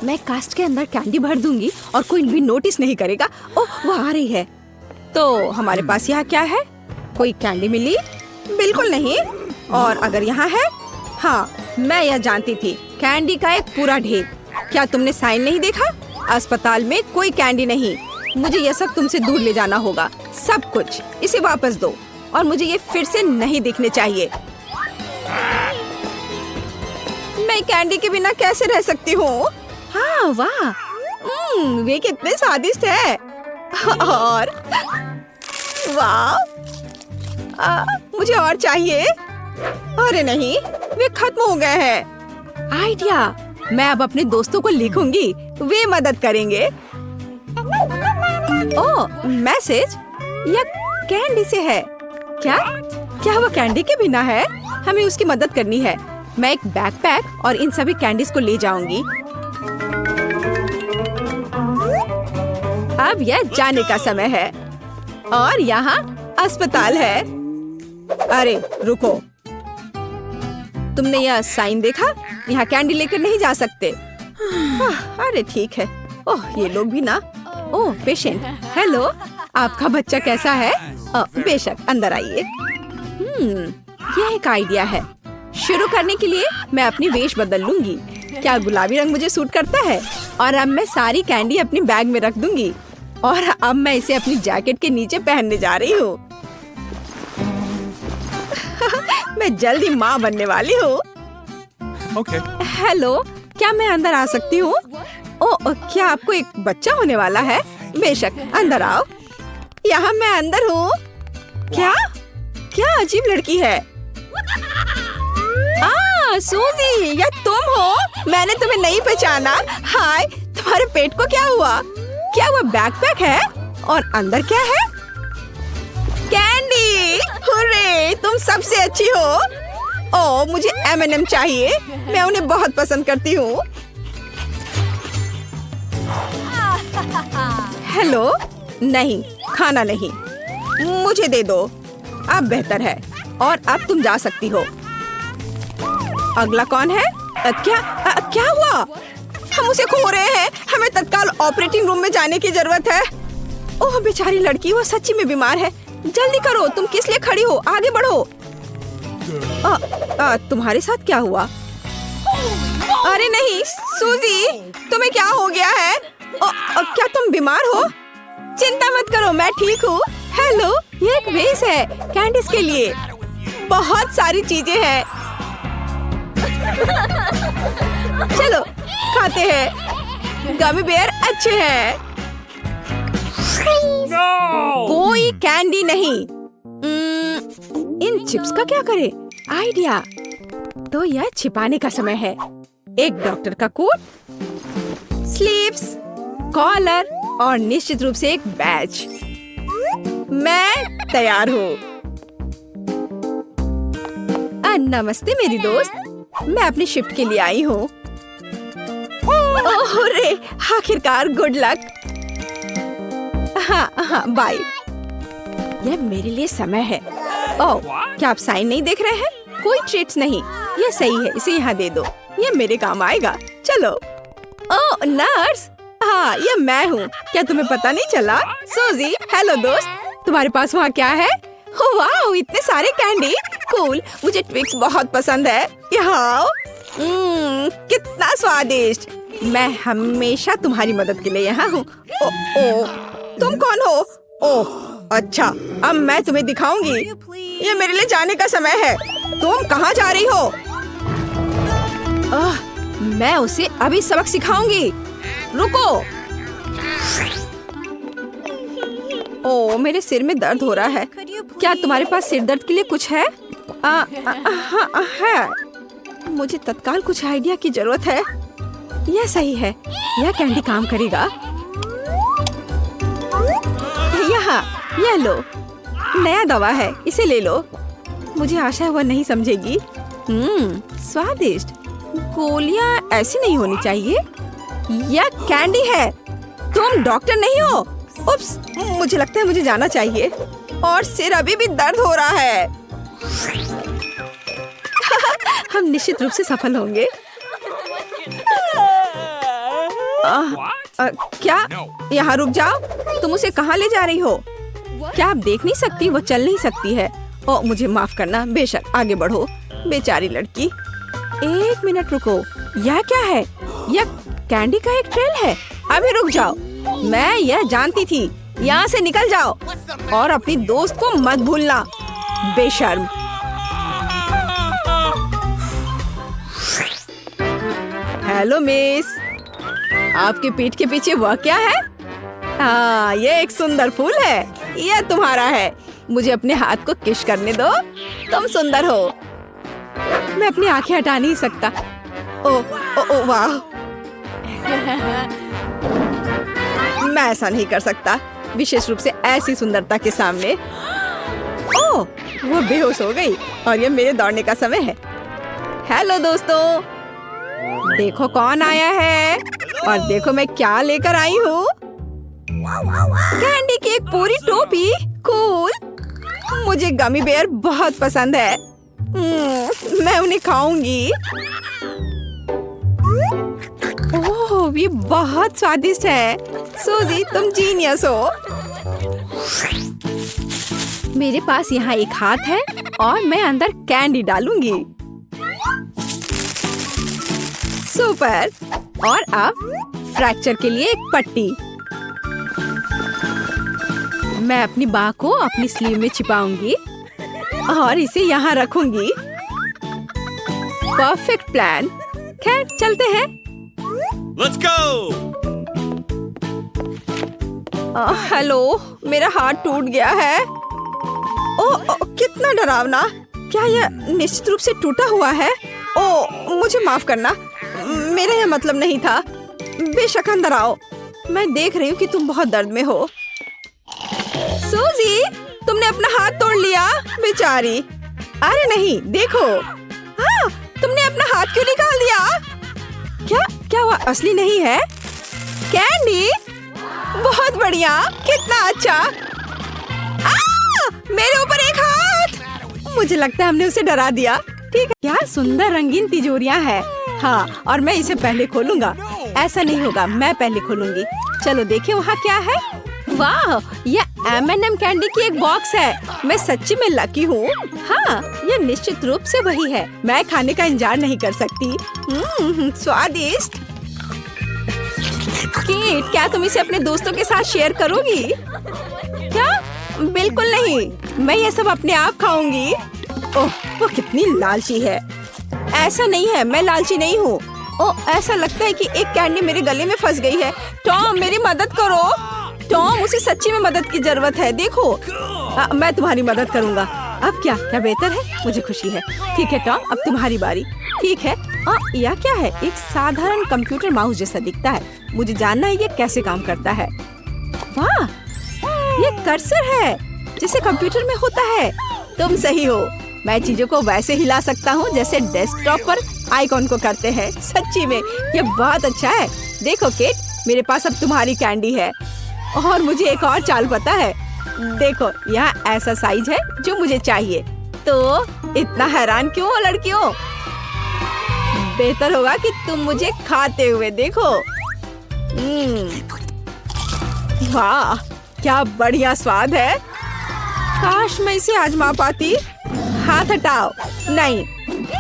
मैं कास्ट के अंदर कैंडी भर दूंगी और कोई भी नोटिस नहीं करेगा। ओह, वो आ रही है। तो हमारे पास यहाँ क्या है? कोई कैंडी मिली? बिल्कुल नहीं। और अगर यहाँ है? हाँ, मैं यह जानती थी। कैंडी का एक पूरा ढेर। क्या तुमने साइन नहीं देखा? अस्पताल में कोई कैंडी नहीं। मुझे यह सब तुमसे दूर ले जाना होगा, सब कुछ। इसे वापस दो और मुझे ये फिर से नहीं दिखने चाहिए। मैं कैंडी के बिना कैसे रह सकती हूँ? हाँ, वाह, वे कितने स्वादिष्ट है। और वाह, मुझे और चाहिए। अरे नहीं, वे खत्म हो गए हैं। आइडिया, मैं अब अपने दोस्तों को लिखूंगी, वे मदद करेंगे। ओह, मैसेज, यह कैंडी से है। क्या वो कैंडी के बिना है? हमें उसकी मदद करनी है। मैं एक बैकपैक और इन सभी कैंडीज को ले जाऊंगी। अब यह जाने का समय है और यहाँ अस्पताल है। अरे रुको, तुमने यह साइन देखा? यहाँ कैंडी लेकर नहीं जा सकते। अरे ठीक है। ओह, ये लोग भी ना। ओह, पेशेंट, हेलो, आपका बच्चा कैसा है? बेशक, अंदर आइए। यह एक आइडिया है। शुरू करने के लिए मैं अपनी वेश बदल लूंगी। क्या गुलाबी रंग मुझे सूट करता है? और अब मैं सारी कैंडी अपनी बैग में रख दूंगी और अब मैं इसे अपनी जैकेट के नीचे पहनने जा रही हूँ। मैं जल्दी माँ बनने वाली हूँ। Okay. हेलो, क्या मैं अंदर आ सकती हूँ? ओह, क्या आपको एक बच्चा होने वाला है? बेशक, अंदर आओ। यहाँ मैं अंदर हूँ। क्या अजीब लड़की है। सूजी, यह तुम हो? मैंने तुम्हें नहीं पहचाना। हाय, तुम्हारे पेट को क्या हुआ? क्या वो बैकपैक है? और अंदर क्या है? कैंडी! हुर्रे, तुम सबसे अच्छी हो। ओह, मुझे M&M चाहिए। मैं उन्हें बहुत पसंद करती हूँ। हेलो, नहीं, खाना नहीं। मुझे दे दो। अब बेहतर है और अब तुम जा सकती हो। अगला कौन है? क्या हुआ? हम उसे खो रहे हैं। हमें तत्काल ऑपरेटिंग रूम में जाने की जरूरत है। ओह, बेचारी लड़की, वो सच्ची में बीमार है। जल्दी करो, तुम किस लिए खड़ी हो? आगे बढ़ो। तुम्हारे साथ क्या हुआ? अरे नहीं, सूजी, तुम्हें क्या हो गया है? क्या तुम बीमार हो? चिंता मत करो, मैं ठीक हूँ। हेलो, ये एक वेस है कैंडीज के लिए। बहुत सारी चीजें हैं। चलो खाते हैं। गमी बेयर अच्छे हैं। कोई कैंडी नहीं। इन चिप्स का क्या करे? आइडिया, तो यह छिपाने का समय है। एक डॉक्टर का कोट, स्लीव्स, कॉलर और निश्चित रूप से एक बैज। मैं तैयार हूँ। नमस्ते मेरी दोस्त, मैं अपनी शिफ्ट के लिए आई हूँ। ओह रे, आखिरकार, गुड लक। हाँ, बाय। यह मेरे लिए समय है। ओह, क्या आप साइन नहीं देख रहे हैं? कोई ट्रीट्स नहीं। यह सही है, इसे यहाँ दे दो। यह मेरे काम आएगा। चलो। ओह नर्स, हाँ, यह मैं हूँ। क्या तुम्हें पता नहीं चला? सूजी, हेलो दोस्त, तुम्हारे पास वहाँ क्या है? वाह, इतने सारे कैंडी। कूल, मुझे ट्विक्स बहुत पसंद है। यहाँ कितना स्वादिष्ट। मैं हमेशा तुम्हारी मदद के लिए यहाँ हूँ। ओह, तुम कौन हो? ओह अच्छा, अब मैं तुम्हें दिखाऊंगी। ये मेरे लिए जाने का समय है। तुम कहाँ जा रही हो? मैं उसे अभी सबक सिखाऊंगी। रुको। ओह, मेरे सिर में दर्द हो रहा है। क्या तुम्हारे पास सिर दर्द के लिए कुछ है? है। मुझे तत्काल कुछ आइडिया की जरूरत है। यह सही है, यह कैंडी काम करेगा। यहाँ, यह लो, नया दवा है, इसे ले लो। मुझे आशा है वह नहीं समझेगी। स्वादिष्ट। गोलियां ऐसी नहीं होनी चाहिए। यह कैंडी है। तुम डॉक्टर नहीं हो। उप्स, मुझे लगता है मुझे जाना चाहिए और सिर अभी भी दर्द हो रहा है। हम निश्चित रूप से सफल होंगे। क्या? यहाँ रुक जाओ। तुम उसे कहाँ ले जा रही हो? क्या आप देख नहीं सकती? वो चल नहीं सकती है। ओ, मुझे माफ करना। बेशक, आगे बढ़ो। बेचारी लड़की। 1 मिनट रुको। यह क्या है? यह कैंडी का एक ट्रेल है। अभी रुक जाओ। मैं यह जानती थी। यहाँ से निकल जाओ और अपनी दोस्त को मत भूलना, बेशर्म। हेलो मिस, आपके पीठ के पीछे वह क्या है? हाँ, ये एक सुंदर फूल है। यह तुम्हारा है। मुझे अपने हाथ को किस करने दो। तुम सुंदर हो। मैं अपनी आंखें हटा नहीं सकता। ओ वाह। मैं ऐसा नहीं कर सकता, विशेष रूप से ऐसी सुंदरता के सामने। ओह, वो बेहोश हो गई और ये मेरे दौड़ने का समय है। हेलो दोस्तों, देखो कौन आया है और देखो मैं क्या लेकर आई हूँ। कैंडी की एक पूरी टोपी। कूल। मुझे गमी बेयर बहुत पसंद है। मैं उन्हें खाऊंगी। ओह, ये बहुत स्वादिष्ट है। सूजी, तुम जीनियस हो। मेरे पास यहाँ एक हाथ है और मैं अंदर कैंडी डालूंगी। सुपर। और अब फ्रैक्चर के लिए एक पट्टी। मैं अपनी बाह को अपनी स्लीव में छिपाऊंगी और इसे यहाँ रखूंगी। Perfect plan. खैर, चलते हैं। Let's go! हेलो, मेरा हाथ टूट गया है। ओह, कितना डरावना। क्या यह निश्चित रूप से टूटा हुआ है? ओह, मुझे माफ करना। मेरा यह मतलब नहीं था। बेशक, अंदर आओ। मैं देख रही हूँ कि तुम बहुत दर्द में हो। सूजी, तुमने अपना हाथ तोड़ लिया। बेचारी। अरे नहीं, देखो। हाँ, तुमने अपना हाथ क्यों निकाल दिया? क्या वह असली नहीं है? कैंडी, बहुत बढ़िया। कितना अच्छा। मेरे ऊपर एक हाथ। मुझे लगता है हमने उसे डरा दिया। ठीक है। क्या सुंदर रंगीन तिजोरियां हैं। हाँ, और मैं इसे पहले खोलूंगा। ऐसा नहीं होगा, मैं पहले खोलूंगी। चलो देखें वहाँ क्या है। वाह, यह M&M कैंडी की एक बॉक्स है। मैं सच्ची में लकी हूँ। हाँ, यह निश्चित रूप से वही है। मैं खाने का इंतजार नहीं कर सकती। स्वादिष्ट। कीट, क्या तुम इसे अपने दोस्तों के साथ शेयर करोगी? क्या? बिल्कुल नहीं। मैं यह सब अपने आप खाऊंगी। ओह, वो कितनी लालची है। ऐसा नहीं है, मैं लालची नहीं हूँ। ओह, ऐसा लगता है कि एक कैंडी मेरे गले में फंस गई है। टॉम, मेरी मदद करो। टॉम, उसे सच्ची में मदद की जरूरत है। देखो, मैं तुम्हारी मदद करूँगा। अब क्या बेहतर है? मुझे खुशी है। ठीक है टॉम, अब तुम्हारी बारी। ठीक है। यह क्या है? एक साधारण कंप्यूटर माउस जैसा दिखता है। मुझे जानना है ये कैसे काम करता है। वाह, ये कर्सर है जैसे कंप्यूटर में होता है। तुम सही हो। मैं चीजों को वैसे हिला सकता हूँ जैसे डेस्कटॉप पर आइकॉन को करते हैं। सच्ची में ये बहुत अच्छा है। देखो केट, मेरे पास अब तुम्हारी कैंडी है और मुझे एक और चाल पता है। देखो, यहाँ ऐसा साइज है जो मुझे चाहिए। तो इतना हैरान क्यों हो लड़कियों? बेहतर होगा कि तुम मुझे खाते हुए देखो। वाह, क्या बढ़िया स्वाद है। काश मैं इसे आजमा पाती। हाथ हटाओ। नहीं,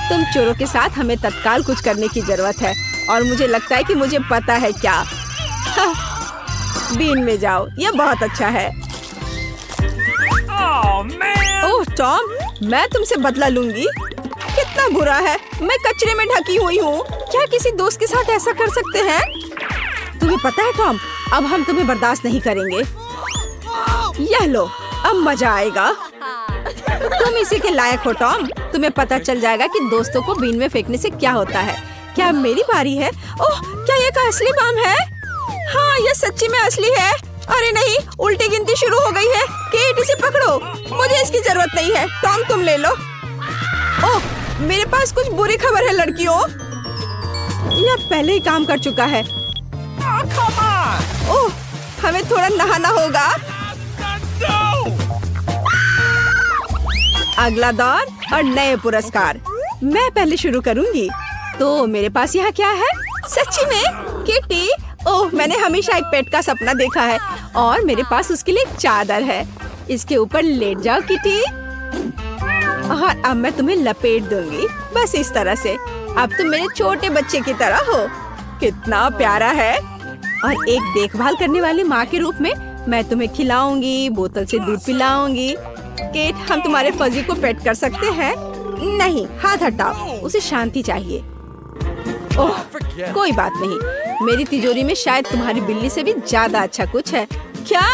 तुम चोरों के साथ हमें तत्काल कुछ करने की जरूरत है और मुझे लगता है कि मुझे पता है क्या। बीन में जाओ, यह बहुत अच्छा है। ओह टॉम, मैं तुमसे बदला लूंगी। कितना बुरा है। मैं कचरे में ढकी हुई हूँ। क्या किसी दोस्त के साथ ऐसा कर सकते हैं? तुम्हें पता है टॉम, अब हम तुम्हें बर्दाश्त नहीं करेंगे। यह लो, अब मजा आएगा। तुम इसी के लायक हो टॉम। तुम्हें पता चल जाएगा कि दोस्तों को बीन में फेंकने से क्या होता है। क्या मेरी बारी है? ओह, क्या ये का असली बम है? हाँ, ये सच्ची में असली है। अरे नहीं, उल्टी गिनती शुरू हो गई है। केट, इसे पकड़ो। मुझे इसकी जरूरत नहीं है। टॉम, तुम ले लो। ओह, मेरे पास कुछ बुरी खबर है लड़कियों। यह पहले ही काम कर चुका है। ओह, हमें थोड़ा नहाना होगा। अगला दौर और नए पुरस्कार। मैं पहले शुरू करूंगी। तो मेरे पास यहाँ क्या है? सच्ची में? किटी? ओह, मैंने हमेशा एक पेट का सपना देखा है और मेरे पास उसके लिए एक चादर है। इसके ऊपर लेट जाओ किटी। और अब मैं तुम्हें लपेट दूंगी, बस इस तरह से। अब तुम मेरे छोटे बच्चे की तरह हो। कितना प्यारा है। और एक देखभाल करने वाली माँ के रूप में मैं तुम्हें खिलाऊंगी, बोतल से दूध पिलाऊंगी। केट, हम तुम्हारे फजी को पेट कर सकते हैं? नहीं, हाथ हटाओ, उसे शांति चाहिए। ओह, कोई बात नहीं। मेरी तिजोरी में शायद तुम्हारी बिल्ली से भी ज्यादा अच्छा कुछ है। क्या?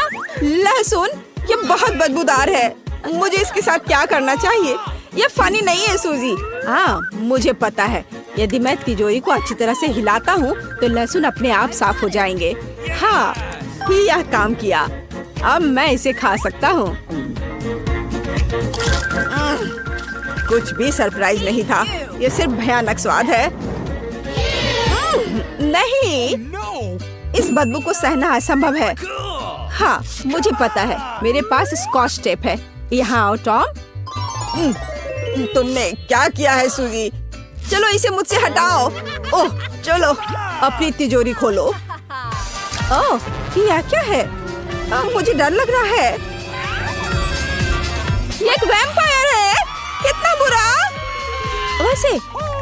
लहसुन? ये बहुत बदबूदार है। मुझे इसके साथ क्या करना चाहिए? ये फनी नहीं है सूजी। हाँ, मुझे पता है। यदि मैं तिजोरी को अच्छी तरह से हिलाता हूँ तो लहसुन अपने आप साफ हो जाएंगे। हाँ, यह काम किया। अब मैं इसे खा सकता हूँ। कुछ भी सरप्राइज नहीं था, ये सिर्फ भयानक स्वाद है। नहीं, इस बदबू को सहना असंभव है। हाँ, मुझे पता है। मेरे पास स्कॉच टेप है। यहाँ आओ टॉम। तुमने क्या किया है सूजी? चलो इसे मुझसे हटाओ। ओह, चलो अपनी तिजोरी खोलो। ओह, यह क्या है? मुझे डर लग रहा है। ये एक वैम्पायर है। कितना बुरा।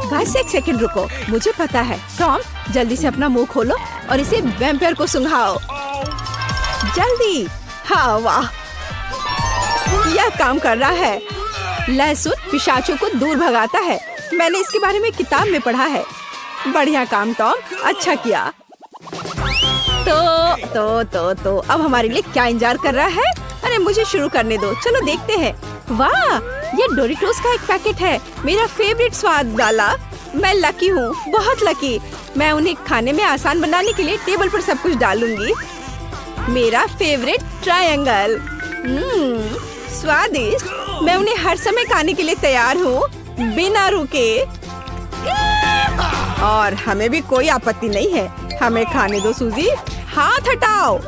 वैसे एक सेकंड रुको, मुझे पता है। टॉम, जल्दी से अपना मुंह खोलो और इसे वैम्पायर को सुंघाओ। जल्दी। हाँ, वाह, यह काम कर रहा है। लहसुन पिशाचों को दूर भगाता है। मैंने इसके बारे में किताब में पढ़ा है। बढ़िया काम टॉम, अच्छा किया। तो अब हमारे लिए क्या इंतजार कर रहा है? अरे मुझे शुरू करने दो, चलो देखते हैं। वाह, ये डोरिटोस का एक पैकेट है। मेरा फेवरेट स्वाद वाला। मैं लकी हूँ, बहुत लकी। मैं उन्हें खाने में आसान बनाने के लिए टेबल पर सब कुछ डालूंगी। मेरा फेवरेट ट्रायंगल। स्वादिष्ट। मैं उन्हें हर समय खाने के लिए तैयार हूँ, बिना रुके। और हमें भी कोई आपत्ति नहीं है। हमें खाने दो सूजी। हाथ हटाओ।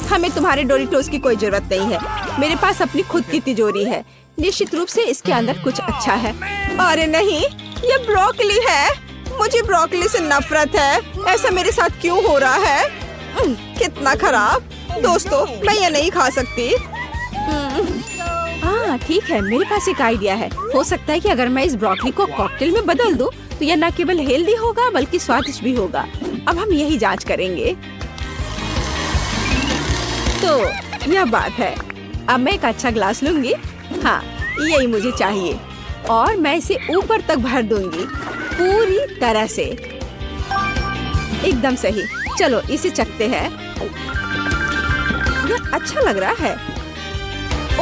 हमें तुम्हारे डोरिटोस की कोई जरूरत नहीं है। मेरे पास अपनी खुद की तिजोरी है। निश्चित रूप से इसके अंदर कुछ अच्छा है। अरे नहीं, ये ब्रोकली है। मुझे ब्रोकली से नफरत है। ऐसा मेरे साथ क्यों हो रहा है? कितना खराब। दोस्तों, मैं ये नहीं खा सकती। हाँ ठीक है, मेरे पास एक आइडिया है। हो सकता है कि अगर मैं इस ब्रोकली को कॉकटेल में बदल दूं, तो यह न केवल हेल्दी होगा बल्कि स्वादिष्ट भी होगा। अब हम यही जांच करेंगे। तो यह बात है। अब मैं एक अच्छा ग्लास लूंगी। हाँ, यही मुझे चाहिए। और मैं इसे ऊपर तक भर दूंगी, पूरी तरह से। एकदम सही। चलो इसे चखते हैं। यह अच्छा लग रहा है।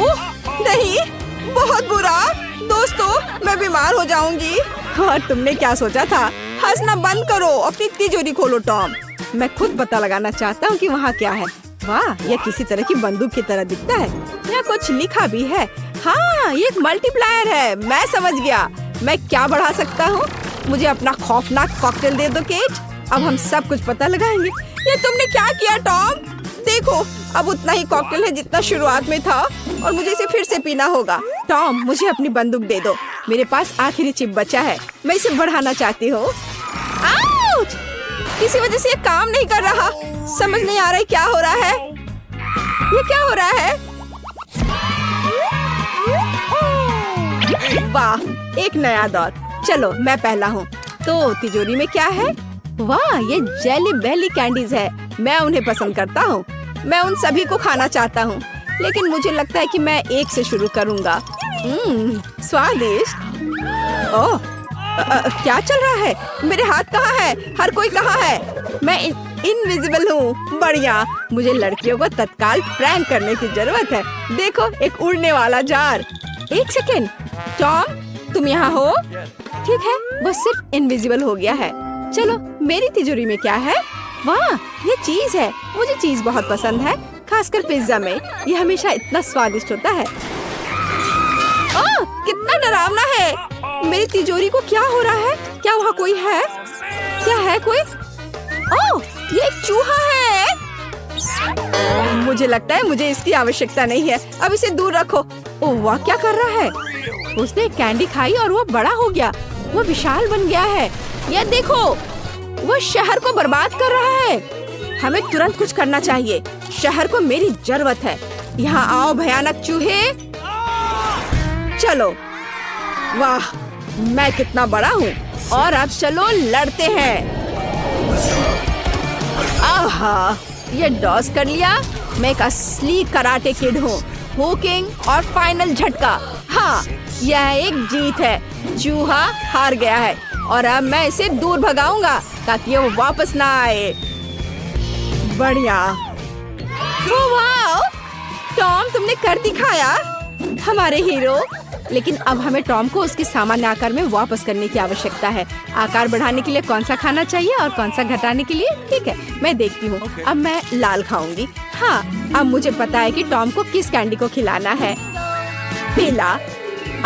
ओह नहीं, बहुत बुरा। दोस्तों, मैं बीमार हो जाऊंगी। और तुमने क्या सोचा था? हंसना बंद करो, अपनी तिजोरी खोलो टॉम। मैं खुद पता लगाना चाहता हूँ कि वहाँ क्या है। वाह, यह किसी तरह की बंदूक की तरह दिखता है। यहाँ कुछ लिखा भी है। हाँ, ये एक मल्टीप्लायर है। मैं समझ गया। मैं क्या बढ़ा सकता हूँ? मुझे अपना खौफनाक कॉकटेल दे दो केट। अब हम सब कुछ पता लगाएंगे। ये तुमने क्या किया टॉम? देखो, अब उतना ही कॉकटेल है जितना शुरुआत में था और मुझे इसे फिर से पीना होगा। टॉम, मुझे अपनी बंदूक दे दो। मेरे पास आखिरी चिप बचा है। मैं इसे बढ़ाना चाहती हूँ। आउच! किसी वजह से ये काम नहीं कर रहा। समझ नहीं आ रहा है क्या हो रहा है। ये क्या हो रहा है? वाह, एक नया दौर। चलो मैं पहला हूँ। तो तिजोरी में क्या है? वाह, ये जेली बेली कैंडीज है। मैं उन्हें पसंद करता हूँ। मैं उन सभी को खाना चाहता हूँ, लेकिन मुझे लगता है कि मैं एक से शुरू करूँगा। स्वादिष्ट। ओह, क्या चल रहा है? मेरे हाथ कहाँ है? हर कोई कहाँ है? मैं इनविजिबल हूँ। बढ़िया। मुझे लड़कियों को तत्काल प्रैंक करने की जरूरत है। देखो, एक उड़ने वाला जार। एक सेकेंड, टॉम, तुम यहाँ हो? ठीक है, बस सिर्फ इनविजिबल हो गया है। चलो, मेरी तिजोरी में क्या है? वाह, ये चीज है। मुझे चीज बहुत पसंद है, खासकर पिज्जा में। ये हमेशा इतना स्वादिष्ट होता है। ओह, कितना डरावना है। मेरी तिजोरी को क्या हो रहा है? क्या वहाँ कोई है? क्या है कोई? ओह, ये एक चूहा है। मुझे लगता है मुझे इसकी आवश्यकता नहीं है। अब इसे दूर रखो। ओह वाह, क्या कर रहा है? उसने कैंडी खाई और वो बड़ा हो गया। वो विशाल बन गया है। ये देखो। वो शहर को बर्बाद कर रहा है। हमें तुरंत कुछ करना चाहिए। शहर को मेरी जरूरत है। यहाँ आओ भयानक चूहे। चलो, वाह, मैं कितना बड़ा हूँ। और अब चलो लड़ते हैं। आहा, ये डॉस कर लिया। मैं एक असली कराटे किड हूँ। हुकिंग और फाइनल झटका। हाँ, यह एक जीत है। चूहा हार गया है और अब मैं इसे दूर भगाऊंगा ताकि वो वापस ना आए। बढ़िया। वाह, टॉम, तुमने कर दिखाया, हमारे हीरो। लेकिन अब हमें टॉम को उसके सामान्य आकार में वापस करने की आवश्यकता है। आकार बढ़ाने के लिए कौन सा खाना चाहिए और कौन सा घटाने के लिए? ठीक है, मैं देखती हूँ। अब मैं लाल खाऊंगी। हाँ, अब मुझे पता है कि टॉम को किस कैंडी को खिलाना है। पीला।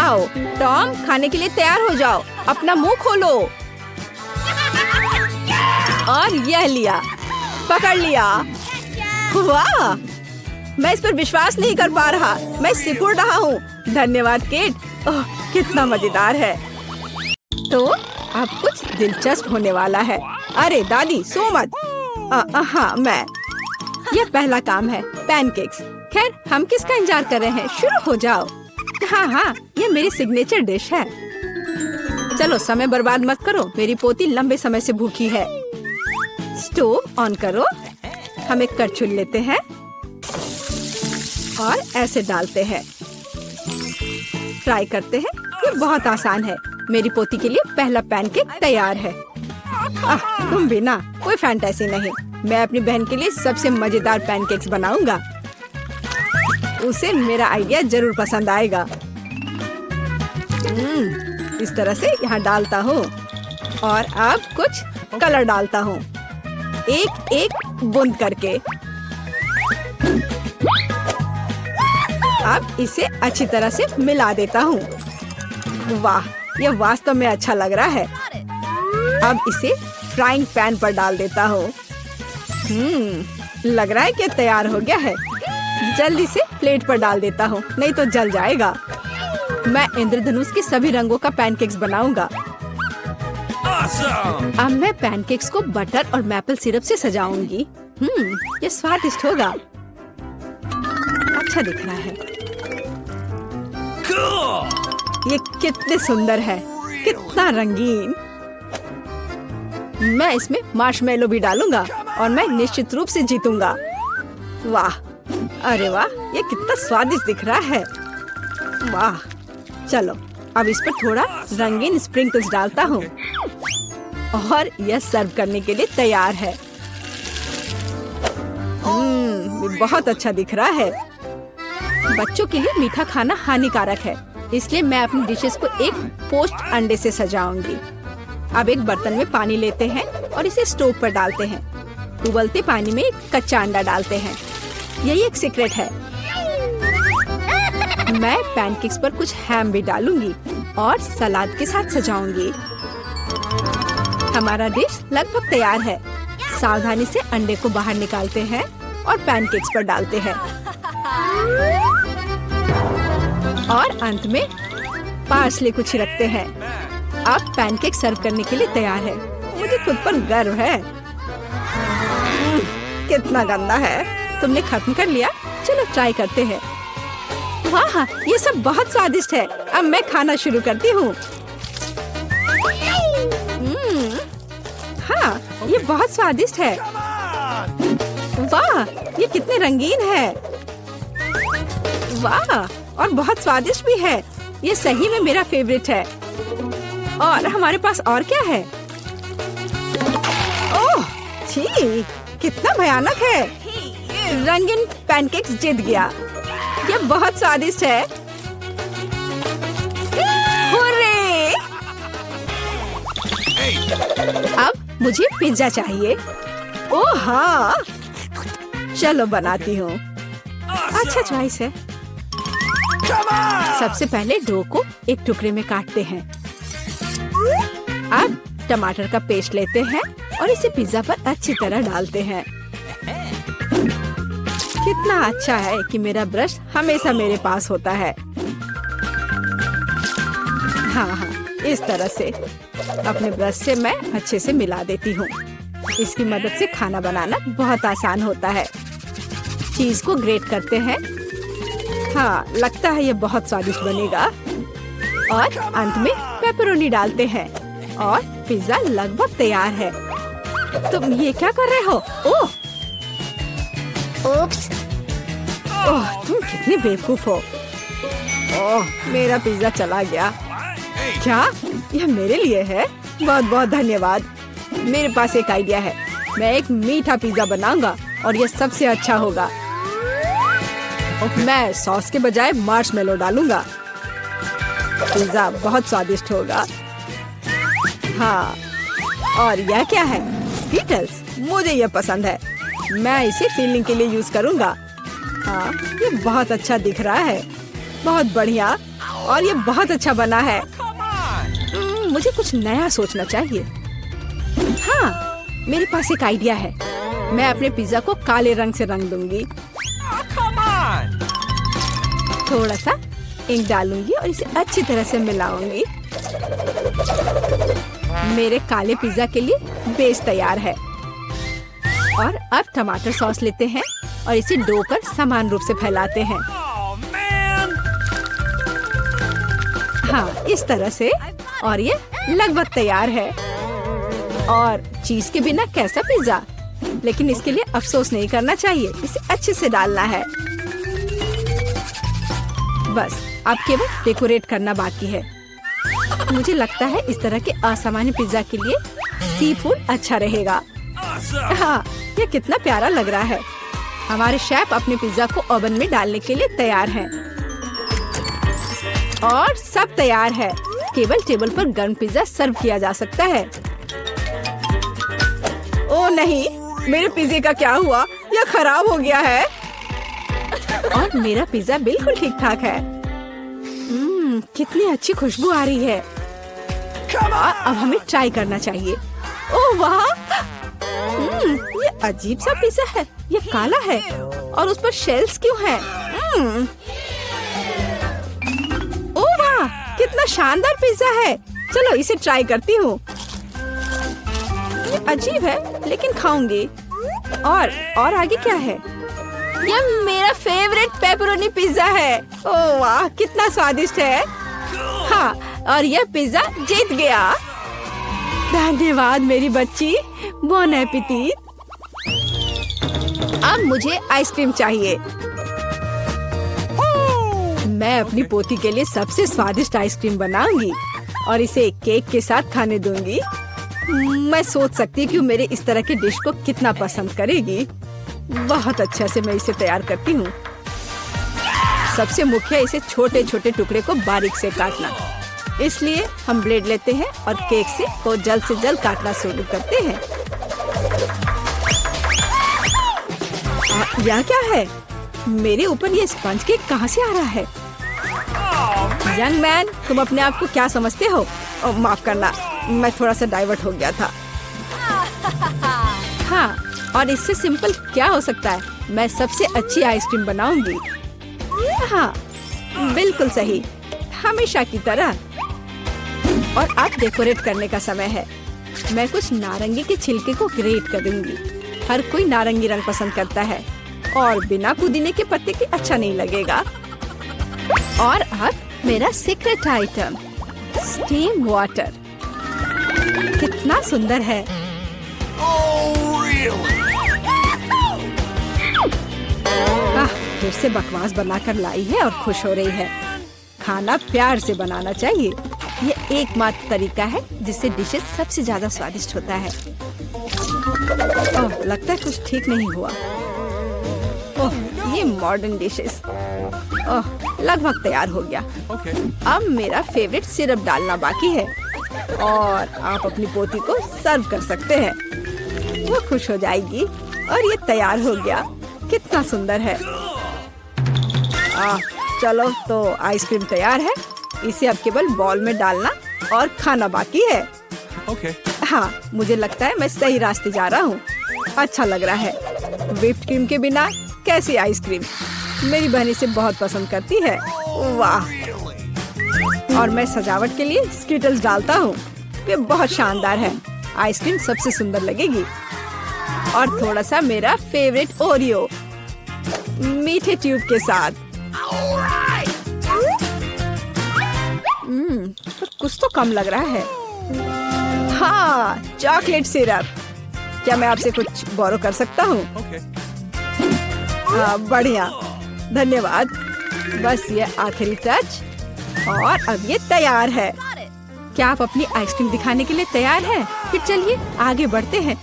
आओ टॉम, खाने के लिए तैयार हो जाओ। अपना मुंह खोलो। और यह लिया, पकड़ लिया। वाह, मैं इस पर विश्वास नहीं कर पा रहा। मैं सिकुड़ रहा हूँ। धन्यवाद केट। ओह, कितना मजेदार है। तो अब कुछ दिलचस्प होने वाला है। अरे दादी, सो मत। हाँ, मैं। यह पहला काम है, पैनकेक्स। खैर, हम किसका इंतजार कर रहे हैं? शुरू हो जाओ। हाँ, ये मेरी सिग्नेचर डिश है। चलो, समय बर्बाद मत करो। मेरी पोती लंबे समय से भूखी है। स्टोव ऑन करो। हम एक करछुल लेते हैं और ऐसे डालते हैं। ट्राई करते हैं। ये बहुत आसान है। मेरी पोती के लिए पहला पैनकेक तैयार है। तुम भी ना, कोई फैंटेसी नहीं। मैं अपनी बहन के लिए सबसे मजेदार पैनकेक्स बनाऊंगा। उसे मेरा आइडिया जरूर पसंद आएगा। इस तरह से यहाँ डालता हूँ और अब कुछ कलर डालता हूँ, एक एक बूंद करके। अब इसे अच्छी तरह से मिला देता हूँ। वाह, यह वास्तव में अच्छा लग रहा है। अब इसे फ्राइंग पैन पर डाल देता हूँ। लग रहा है कि तैयार हो गया है। जल्दी से प्लेट पर डाल देता हूँ, नहीं तो जल जाएगा। मैं इंद्रधनुष के सभी रंगों का पैनकेक्स बनाऊंगा। अब मैं पैनकेक्स को बटर और मैपल सिरप से सजाऊंगी। ये स्वादिष्ट होगा। अच्छा दिख रहा है। ये कितने सुंदर है, कितना रंगीन। मैं इसमें मार्शमेलो भी डालूंगा और मैं निश्चित रूप से जीतूंगा। वाह, अरे वाह, ये कितना स्वादिष्ट दिख रहा है। वाह, चलो अब इस पर थोड़ा रंगीन स्प्रिंकल्स डालता हूँ और यह सर्व करने के लिए तैयार है। बहुत अच्छा दिख रहा है। बच्चों के लिए मीठा खाना हानिकारक है, इसलिए मैं अपनी डिशेस को एक पोस्ट अंडे से सजाऊंगी। अब एक बर्तन में पानी लेते हैं और इसे स्टोव पर डालते हैं। उबलते पानी में एक कच्चा अंडा डालते हैं। यही एक सीक्रेट है। मैं पैनकेक्स पर कुछ हैम भी डालूंगी और सलाद के साथ सजाऊंगी। हमारा डिश लगभग तैयार है। सावधानी से अंडे को बाहर निकालते हैं और पैनकेक्स पर डालते हैं। और अंत में पार्सले को छिड़कते हैं। अब पैनकेक सर्व करने के लिए तैयार है। मुझे खुद पर गर्व है। कितना गंदा है। तुमने खत्म कर लिया? चलो ट्राई करते हैं। वाह, ये सब बहुत स्वादिष्ट है। अब मैं खाना शुरू करती हूँ। हाँ, ये बहुत स्वादिष्ट है। वाह, ये कितने रंगीन है। वाह, और बहुत स्वादिष्ट भी है। ये सही में मेरा फेवरेट है। और हमारे पास और क्या है? ओह, छी, कितना भयानक है। रंगीन पैनकेक्स जीत गया। ये बहुत स्वादिष्ट है। हुर्रे! अब मुझे पिज्जा चाहिए। ओह हाँ, चलो बनाती हूँ। अच्छा चॉइस है। सबसे पहले डो को एक टुकड़े में काटते हैं। अब टमाटर का पेस्ट लेते हैं और इसे पिज्जा पर अच्छी तरह डालते हैं। कितना अच्छा है कि मेरा ब्रश हमेशा मेरे पास होता है। हाँ, इस तरह से। अपने ब्रश से मैं अच्छे से मिला देती हूँ। इसकी मदद से खाना बनाना बहुत आसान होता है। चीज को ग्रेट करते हैं। हाँ, लगता है ये बहुत स्वादिष्ट बनेगा। और अंत में पेपरोनी डालते हैं और पिज्जा लगभग तैयार है। तुम ये क्या कर रहे हो? ओह, Oops. ओह, तुम कितने बेवकूफ हो। ओह, मेरा पिज्जा चला गया। क्या यह मेरे लिए है? बहुत बहुत धन्यवाद। मेरे पास एक आइडिया है। मैं एक मीठा पिज्जा बनाऊंगा और यह सबसे अच्छा होगा। मैं सॉस के बजाय मार्शमेलो डालूंगा। पिज्जा बहुत स्वादिष्ट होगा। हाँ, और यह क्या है? स्कीटल्स। मुझे यह पसंद है। मैं इसे फीलिंग के लिए यूज करूंगा। हाँ, ये बहुत अच्छा दिख रहा है। बहुत बढ़िया। और ये बहुत अच्छा बना है। मुझे कुछ नया सोचना चाहिए। हाँ, मेरे पास एक आइडिया है। मैं अपने पिज्जा को काले रंग से रंग दूंगी। थोड़ा सा इंक डालूंगी और इसे अच्छी तरह से मिलाऊंगी। मेरे काले पिज्जा के लिए बेस तैयार है। और अब टमाटर सॉस लेते हैं और इसे डो कर समान रूप से फैलाते हैं। हाँ, इस तरह से। और ये लगभग तैयार है। और चीज के बिना कैसा पिज्जा? लेकिन इसके लिए अफसोस नहीं करना चाहिए। इसे अच्छे से डालना है। बस अब केवल डेकोरेट करना बाकी है। मुझे लगता है इस तरह के असामान्य पिज्जा के लिए सी फूड अच्छा रहेगा। हाँ, ये कितना प्यारा लग रहा है। हमारे शेफ अपने पिज्जा को ओवन में डालने के लिए तैयार हैं। और सब तैयार है। केवल टेबल पर गर्म पिज्जा सर्व किया जा सकता है। ओह नहीं, मेरे पिज्जे का क्या हुआ? यह खराब हो गया है। और मेरा पिज्जा बिल्कुल ठीक ठाक है। कितनी अच्छी खुशबू आ रही है। अब हमें ट्राई करना चाहिए। ओह वाह, ये अजीब सा पिज्जा है। ये काला है और उस पर शेल्स क्यों हैं? ओह वाह, कितना शानदार पिज्जा है। चलो इसे ट्राई करती हूँ। ये अजीब है लेकिन खाऊंगी। और आगे क्या है? यह मेरा फेवरेट पेपरोनी पिज्जा है। ओह वाह, कितना स्वादिष्ट है। हाँ, और यह पिज्जा जीत गया। धन्यवाद मेरी बच्ची। Bone appétit. अब मुझे आइसक्रीम चाहिए। मैं अपनी पोती के लिए सबसे स्वादिष्ट आइसक्रीम बनाऊंगी और इसे केक के साथ खाने दूंगी। मैं सोच सकती हूँ कि मेरे इस तरह के डिश को कितना पसंद करेगी। बहुत अच्छा से मैं इसे तैयार करती हूँ। सबसे मुख्य इसे छोटे छोटे टुकड़े को बारीक से काटना। इसलिए हम ब्लेड लेते हैं और केक से को जल्द से जल्द काटना शुरू करते हैं। यह क्या है? मेरे ऊपर ये स्पंज केक कहाँ से आ रहा है? यंग मैन, तुम अपने आप को क्या समझते हो? माफ करना, मैं थोड़ा सा डाइवर्ट हो गया था। हाँ, और इससे सिंपल क्या हो सकता है? मैं सबसे अच्छी आइसक्रीम बनाऊंगी। हाँ, बिल्कुल सही, हमेशा की तरह। और अब डेकोरेट करने का समय है। मैं कुछ नारंगी के छिलके को ग्रेट कर दूंगी। हर कोई नारंगी रंग पसंद करता है और बिना पुदीने के पत्ते के अच्छा नहीं लगेगा। और अब मेरा सीक्रेट आइटम, स्टीम वाटर। कितना सुंदर है। फिर से बकवास बनाकर लाई है और खुश हो रही है। खाना प्यार से बनाना चाहिए। ये एकमात्र तरीका है जिससे डिशेस सबसे ज्यादा स्वादिष्ट होता है। ओह, लगता है कुछ ठीक नहीं हुआ। ओह, ये मॉडर्न डिशेस। ओह, लगभग तैयार हो गया। अब मेरा फेवरेट सिरप डालना बाकी है और आप अपनी पोती को सर्व कर सकते हैं। वो खुश हो जाएगी। और ये तैयार हो गया। कितना सुंदर है। चलो, तो आइसक्रीम तैयार है। इसे अब केवल बॉल में डालना और खाना बाकी है। हाँ, मुझे लगता है मैं सही रास्ते जा रहा हूँ। अच्छा लग रहा है। व्हिप्ड क्रीम के बिना कैसी आइसक्रीम? मेरी बहन इसे बहुत पसंद करती है। वाह। और मैं सजावट के लिए स्कीटल्स डालता हूँ। ये बहुत शानदार है। आइसक्रीम सबसे सुंदर लगेगी। और थोड़ा सा मेरा फेवरेट ओरियो मीठे ट्यूब के साथ। पर कुछ तो कम लग रहा है। हाँ, चॉकलेट सिरप। क्या मैं आपसे कुछ बोरो कर सकता हूँ? Okay. हाँ, बढ़िया, धन्यवाद। बस ये आखिरी टच और अब ये तैयार है। क्या आप अपनी आइसक्रीम दिखाने के लिए तैयार हैं? फिर चलिए आगे बढ़ते हैं।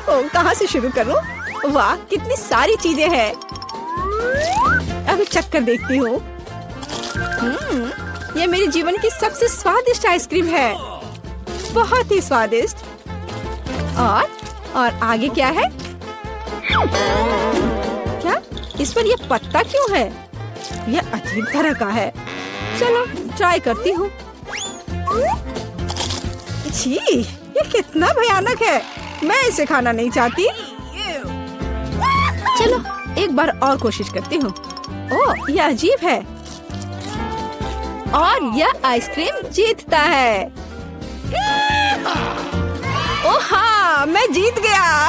ओह, कहाँ से शुरू करूँ? वाह, कितनी सारी चीजें हैं। अभी चक्कर देखती हूँ। ये मेरे जीवन की सबसे स्वादिष्ट आइसक्रीम है। बहुत ही स्वादिष्ट। और आगे क्या है? क्या इस पर ये पत्ता क्यों है? यह अजीब तरह का है। चलो ट्राई करती हूँ। छी, ये कितना भयानक है। मैं इसे खाना नहीं चाहती। चलो एक बार और कोशिश करती हूँ। ओह, यह अजीब है। और यह आइसक्रीम जीतता है। ओह हाँ, मैं जीत गया।